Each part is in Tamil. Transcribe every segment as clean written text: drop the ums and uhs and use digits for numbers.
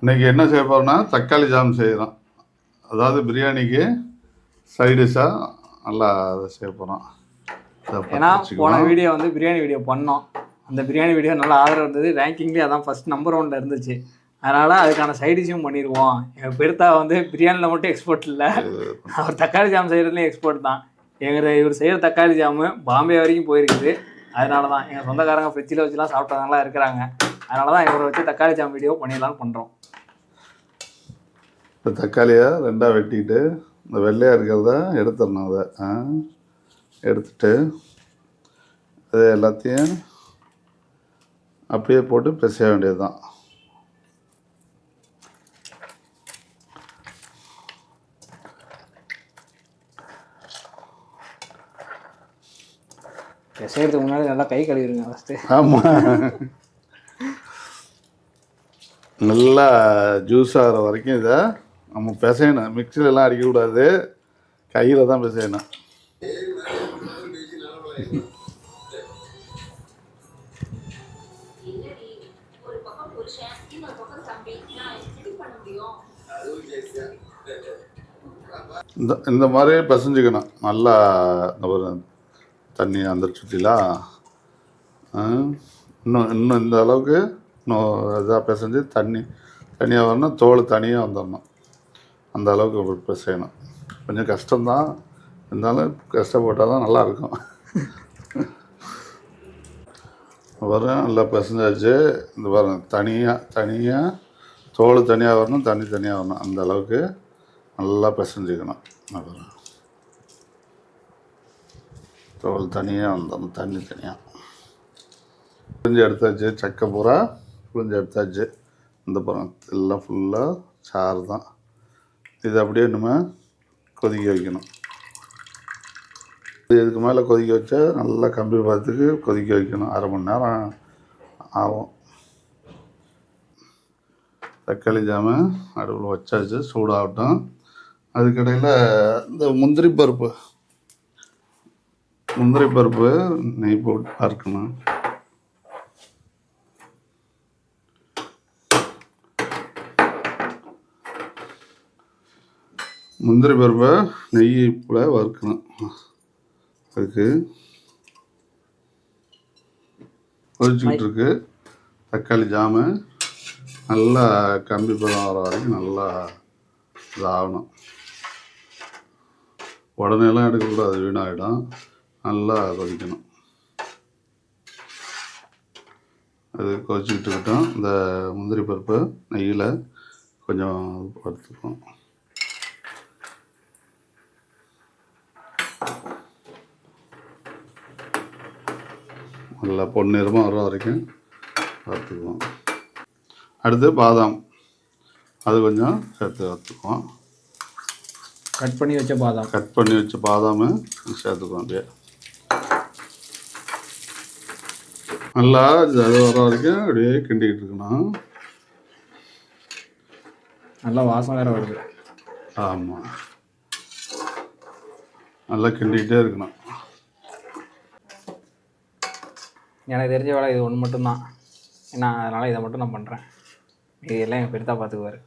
இன்றைக்கி என்ன செய்ய போகிறோன்னா தக்காளி ஜாம் செய்கிறோம். அதாவது பிரியாணிக்கு சைடிஷாக நல்லா அதை செய்ய போகிறோம். ஏன்னா போன வீடியோ வந்து பிரியாணி வீடியோ பண்ணோம். அந்த பிரியாணி வீடியோ நல்லா ஆதரவு இருந்தது. ரேங்கிங்லேயே அதான் ஃபஸ்ட் நம்பர் 1 இருந்துச்சு. அதனால் அதுக்கான சைடிஷும் பண்ணிடுவோம். எங்கள் பெருத்தா வந்து பிரியாணியில் மட்டும் எக்ஸ்போர்ட் இல்லை, அவர் தக்காளி ஜாம் செய்கிறதுலேயும் எக்ஸ்போர்ட் தான். இவர் செய்கிற தக்காளி ஜாமு பாம்பே வரைக்கும் போயிருக்குது. அதனால தான் எங்கள் சொந்தக்காரங்க ஃப்ரிட்ஜில் வச்சுலாம் சாப்பிட்டவங்களாம் இருக்கிறாங்க. அதனால தான் இவரை வச்சு தக்காளி ஜாம் வீடியோ பண்ணிடலான்னு பண்ணுறோம். இப்போ தக்காளியை 2ஆக வெட்டிக்கிட்டு இந்த வெள்ளையாக இருக்கிறத எடுத்துடணும். அதை எடுத்துட்டு அதை எல்லாத்தையும் அப்படியே போட்டு பிசைய வேண்டியது தான். பிசைறதுக்கு முன்னாடி நல்லா கை கழுவிடுங்க ஃபஸ்ட்டு. ஆமாம், நல்லா ஜூஸ் ஆகிற வரைக்கும் இதை நம்ம பிசையணும். மிக்சிலெலாம் அடிக்கக்கூடாது, கையில் தான் பிசையணும். இந்த மாதிரி பிசைஞ்சிக்கணும். நல்லா ஒரு தண்ணி அந்த சுற்றிலாம் இன்னும் இந்த அளவுக்கு இன்னும் இதாக பிசைஞ்சு தனியாக வரணும், தோல் தனியாக வந்துடணும். அந்த அளவுக்கு பிசையணும். கொஞ்சம் கஷ்டம்தான், இருந்தாலும் கஷ்டப்பட்டால் தான் நல்லாயிருக்கும். வரும் நல்லா பிசைஞ்சாச்சு. இந்த வரும் தனியாக தோல் தனியாக வரணும், தனியாக வரணும். அந்த அளவுக்கு நல்லா பிசைஞ்சிக்கணும். அப்புறம் தோல் தனியாக வந்துடணும், தண்ணி தனியாக. புளிஞ்சு எடுத்தாச்சு, சக்கை பூரா புளிஞ்சு எடுத்தாச்சு. இந்த புறம் எல்லாம் ஃபுல்லாக சாறு தான். இது அப்படியே நம்ம கொதிக்க வைக்கணும். இதுக்கு மேலே கொதிக்க வச்சா நல்லா கம்பி பார்த்துக்கு கொதிக்க வைக்கணும். 1/2 மணி நேரம் ஆகும். தக்காளி ஜாமை அடுப்பில் வச்சாச்சு, சூடாகட்டும். அதுக்கடையில் இந்த முந்திரி பருப்பு நெய் போட்டு வறுக்கணும். முந்திரி பருப்பை நெய்யில் வறுக்கணும். அதுக்கு கொதிச்சுக்கிட்டு இருக்கு. தக்காளி ஜாமு நல்லா கம்பி பதம் வர வரைக்கும் நல்லா இதாகணும். உடனேலாம் எடுக்கக்கூடாது, வீணாகிடும். நல்லா கொதிக்கணும். அது கொதிச்சுக்கிட்டு இருக்கட்டும். இந்த முந்திரி பருப்பு நெய்யில் கொஞ்சம் வறுத்துக்கும். நல்லா பொன்னிறமாக வர வரைக்கும் வறுத்துக்குவோம். அடுத்து பாதாம், அது கொஞ்சம் சேர்த்து வறுத்துக்குவோம். கட் பண்ணி வச்ச பாதாமை சேர்த்துக்குவோம். அப்படியே நல்லா அது வர வரைக்கும் அப்படியே கிண்டிக்கிட்டு இருக்கணும். நல்லா வாசம் வேறு வருது. ஆமாம், நல்லா கிண்டிக்கிட்டே இருக்கணும். எனக்கு தெரிஞ்ச வேலை இது ஒன்று மட்டும்தான். ஏன்னா அதனால் இதை மட்டும் நான் பண்ணுறேன். இதெல்லாம் எங்கள் பெருத்தா பார்த்துக்குவார்.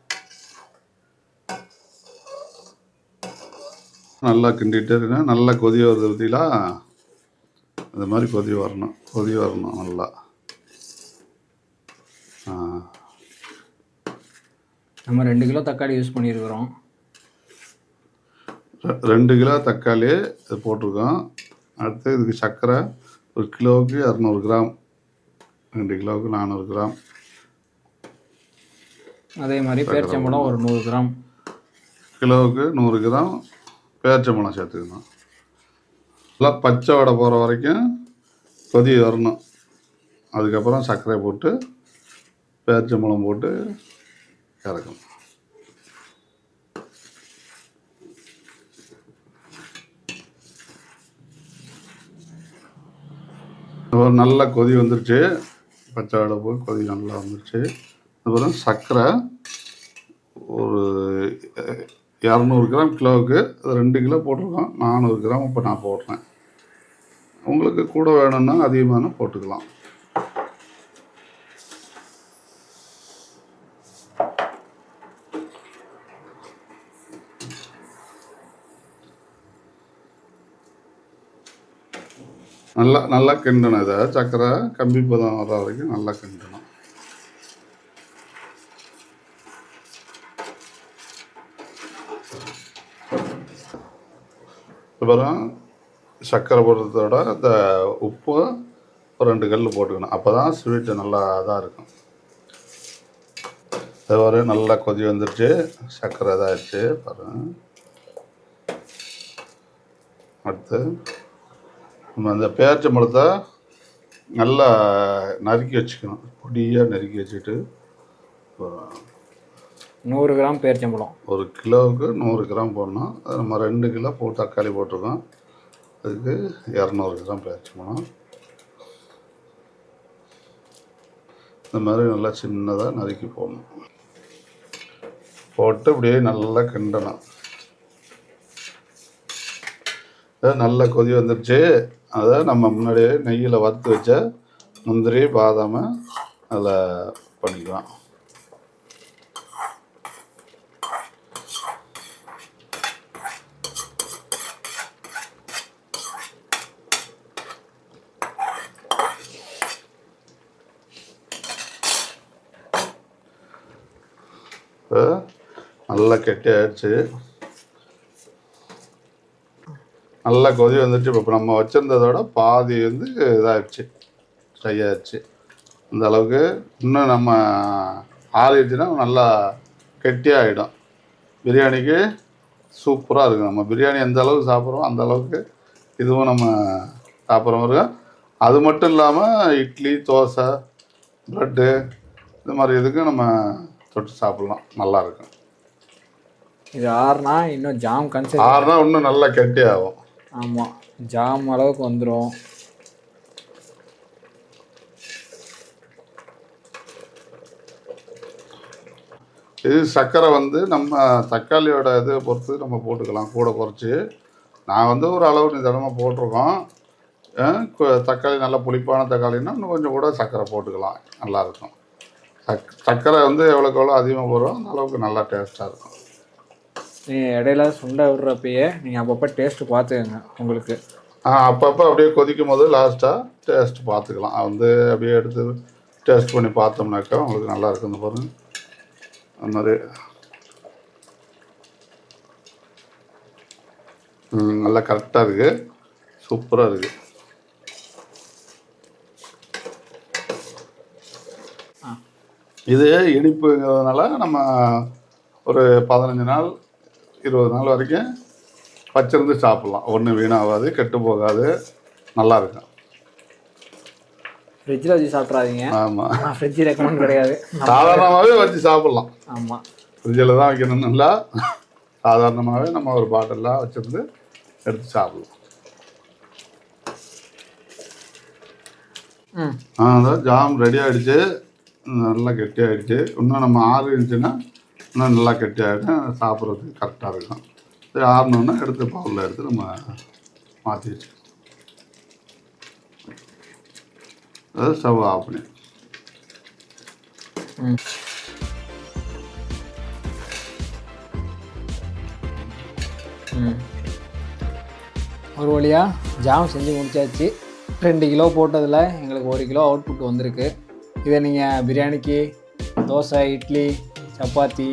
நல்லா கிண்டிகிட்டே இருக்கணும். நல்லா கொதி வருது பற்றிலாம், இந்த மாதிரி கொதி வரணும் நல்லா. நம்ம 2 கிலோ தக்காளி யூஸ் பண்ணியிருக்கிறோம். 2 கிலோ தக்காளி இது போட்டிருக்கோம். அடுத்து இதுக்கு சர்க்கரை 1 கிலோவுக்கு 200 கிராம், 2 கிலோவுக்கு 400 கிராம். அதே மாதிரி பேரிச்சம்பழம் ஒரு 100 கிராம். கிலோவுக்கு 100 கிராம் பேரிச்சம்பழம் சேர்த்துக்கணும். நல்லா பச்சை வடை போகிற வரைக்கும் கொதி வரணும். அதுக்கப்புறம் சர்க்கரை போட்டு பேரிச்சம்பழம் போட்டு இறக்கணும். ஒரு நல்ல கொதி வந்துருச்சு. பச்சை வடை போய் கொதி நல்லா வந்துருச்சு. அப்புறம் சர்க்கரை ஒரு 200 கிராம் கிலோவுக்கு 2 கிலோ போட்டிருக்கோம். 400 கிராம் இப்போ நான் போடுறேன். உங்களுக்கு கூட வேணும்னா அதிகமான போட்டுக்கலாம். நல்லா கிண்டணும். இதை சர்க்கரை கம்பி பதம் வர்ற வரைக்கும் நல்லா கிண்டணும். அப்புறம் சர்க்கரை போடுறதோட இந்த உப்பு ஒரு 2 கல் போட்டுக்கணும். அப்போ தான் ஸ்வீட்டு நல்லா இதாக இருக்கும். அது ஒரு நல்லா கொதி வந்துடுச்சு, சர்க்கரை இதாகிடுச்சு பாருங்கள். அடுத்து நம்ம அந்த பேரிச்சம்பழத்தை நல்லா நறுக்கி வச்சுக்கணும். பொடியாக நறுக்கி வச்சுட்டு 100 கிராம் பேரிச்சம்பழம். 1 கிலோவுக்கு 100 கிராம் போடணும். அது நம்ம 2 கிலோ தக்காளி போட்டிருக்கோம். அதுக்கு 200 கிராம் பேரிச்சம்பழம். இந்த மாதிரி நல்லா சின்னதாக நறுக்கி போடணும். போட்டு அப்படியே நல்லா கிண்டணும். நல்லா கொதி வந்துடுச்சு. அதை நம்ம முன்னாடியே நெய்யில் வறுத்து வச்ச முந்திரி பாதாமை அதில் பண்ணிக்கலாம். நல்லா கெட்டி ஆயிடுச்சு. நல்லா கொதி வந்துடுச்சு. இப்போ நம்ம வச்சுருந்ததோட பாதி வந்து இதாகிடுச்சு, ஃப்ரை ஆகிடுச்சு. இந்த அளவுக்கு இன்னும் நம்ம ஆறிடுச்சுன்னா நல்லா கெட்டியாகிடும். பிரியாணிக்கு சூப்பராக இருக்கும். நம்ம பிரியாணி எந்த அளவுக்கு சாப்பிட்றோம் அந்த அளவுக்கு இதுவும் நம்ம சாப்பிட்ற மாதிரி இருக்கும். அது மட்டும் இல்லாமல் இட்லி, தோசை, ப்ரெட்டு இந்த மாதிரி இதுக்கு நம்ம தொட்டு சாப்பிட்லாம். நல்லாயிருக்கும். இது ஆறுனா இன்னும் ஜாம் ஆறுனா இன்னும் நல்லா கெட்டி ஆகும். ஆமாம், ஜாம் அளவுக்கு வந்துடும். இது சர்க்கரை வந்து நம்ம தக்காளியோட இதை பொறுத்து நம்ம போட்டுக்கலாம், கூட குறைச்சி. நான் வந்து ஒரு அளவு நிதானமாக போட்டிருக்கோம். தக்காளி நல்லா புளிப்பான தக்காளின்னா இன்னும் கொஞ்சம் கூட சர்க்கரை போட்டுக்கலாம், நல்லாயிருக்கும். சர்க்கரை வந்து எவ்வளோக்கு எவ்வளோ அதிகமாக போடுறோம் அந்த அளவுக்கு நல்லா டேஸ்ட்டாக இருக்கும். நீங்கள் இடையில சுண்டை விடுறப்பயே நீங்கள் அப்பப்போ டேஸ்ட்டு பார்த்துக்கங்க உங்களுக்கு. அப்பப்போ அப்படியே கொதிக்கும் போது லாஸ்ட்டாக டேஸ்ட் பார்த்துக்கலாம். வந்து அப்படியே எடுத்து டேஸ்ட் பண்ணி பார்த்தோம்னாக்கா உங்களுக்கு நல்லா இருக்குன்னு பாருங்கள். அந்த மாதிரி நல்லா கரெக்டாக இருக்குது, சூப்பராக இருக்குது. இது இனிப்புங்கிறதுனால நம்ம ஒரு 15 நாள் 20 நாள் வரைக்கும் வச்சிருந்து சாப்பிட்லாம். ஒன்றும் வீணாகாது, கெட்டு போகாது, நல்லாயிருக்கும். ஃப்ரிட்ஜில் வச்சு சாப்பிட்றாதீங்க. ஆமாம், ஃப்ரிட்ஜ் ரெக்கமெண்ட் கிடையாது. சாதாரணமாகவே வச்சு சாப்பிட்லாம். ஆமாம், ஃப்ரிட்ஜில் தான் வைக்கணும். நல்லா சாதாரணமாகவே நம்ம ஒரு பாட்டிலாக வச்சுருந்து எடுத்து சாப்பிட்லாம். அதான் ஜாம் ரெடி ஆகிடுச்சு, நல்லா கெட்டி ஆகிடுச்சு. இன்னும் நம்ம ஆறிடுச்சுன்னா இன்னும் நல்லா கெட்டி ஆகிடும், சாப்பிட்றதுக்கு கரெக்டாக இருக்கும். சரி, ஆறணுன்னா எடுத்து பவுலில் எடுத்து நம்ம மாற்றி வச்சுக்கணும். அது ஸ்டவ் ஆஃப் பண்ணி ஒரு வழியாக ஜாம் செஞ்சு முடிச்சாச்சு. 2 கிலோ போட்டதில் எங்களுக்கு 1 கிலோ அவுட்புட் வந்திருக்கு. இதை நீங்கள் பிரியாணிக்கு, தோசை, இட்லி, சப்பாத்தி,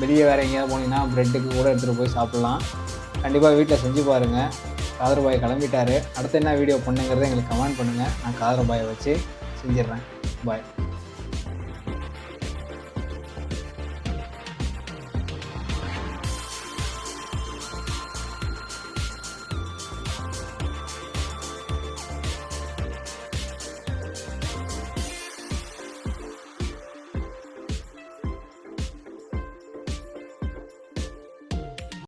வெளியே வேறு எங்கேயாவது போனீங்கன்னா ப்ரெட்டுக்கு கூட எடுத்துகிட்டு போய் சாப்பிட்லாம். கண்டிப்பாக வீட்டில் செஞ்சு பாருங்கள். காதர்பாய் கிளம்பிட்டார். அடுத்து என்ன வீடியோ பண்ணுங்கிறத எங்களுக்கு கமெண்ட் பண்ணுங்கள். நான் காதர்பாயை வச்சு செஞ்சிடுறேன். பாய்.